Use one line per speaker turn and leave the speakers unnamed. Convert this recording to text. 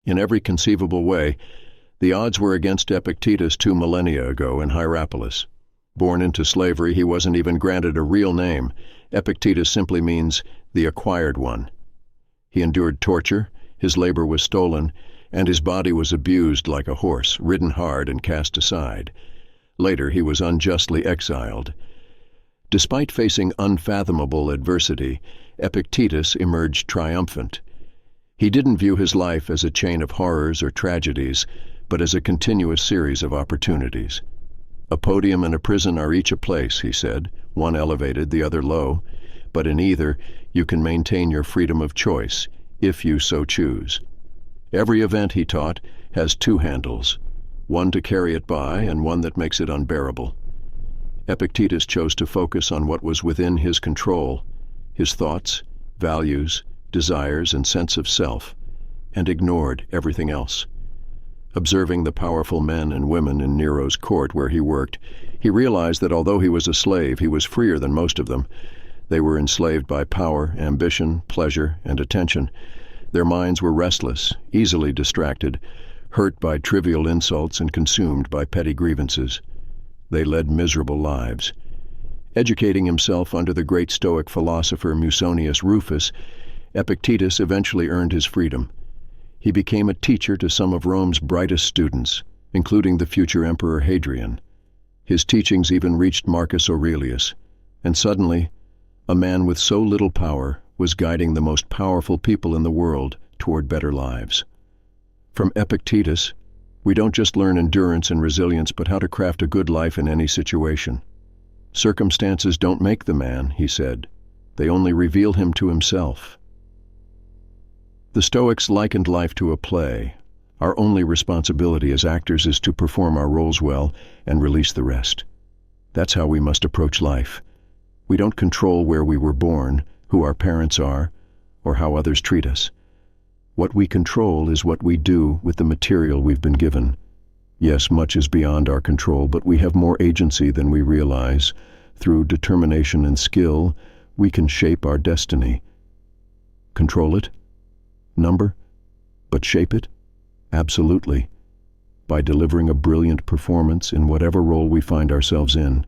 In every conceivable way, the odds were against Epictetus 2 millennia ago in Hierapolis. Born into slavery, he wasn't even granted a real name. Epictetus simply means the acquired one. He endured torture, his labor was stolen, and his body was abused like a horse, ridden hard and cast aside. Later, he was unjustly exiled. Despite facing unfathomable adversity, Epictetus emerged triumphant. He didn't view his life as a chain of horrors or tragedies, but as a continuous series of opportunities. A podium and a prison are each a place, he said, one elevated, the other low, but in either you can maintain your freedom of choice, if you so choose. Every event, he taught, has two handles, one to carry it by and one that makes it unbearable. Epictetus chose to focus on what was within his control, his thoughts, values, desires, and sense of self, and ignored everything else. Observing the powerful men and women in Nero's court where he worked, he realized that although he was a slave, he was freer than most of them. They were enslaved by power, ambition, pleasure, and attention. Their minds were restless, easily distracted, hurt by trivial insults and consumed by petty grievances. They led miserable lives. Educating himself under the great Stoic philosopher Musonius Rufus, Epictetus eventually earned his freedom. He became a teacher to some of Rome's brightest students, including the future Emperor Hadrian. His teachings even reached Marcus Aurelius, and suddenly, a man with so little power was guiding the most powerful people in the world toward better lives. From Epictetus, we don't just learn endurance and resilience, but how to craft a good life in any situation. Circumstances don't make the man, he said. They only reveal him to himself. The Stoics likened life to a play. Our only responsibility as actors is to perform our roles well and release the rest. That's how we must approach life. We don't control where we were born, who our parents are, or how others treat us. What we control is what we do with the material we've been given. Yes, much is beyond our control, but we have more agency than we realize. Through determination and skill, we can shape our destiny. Control it? Number? But shape it? Absolutely. By delivering a brilliant performance in whatever role we find ourselves in.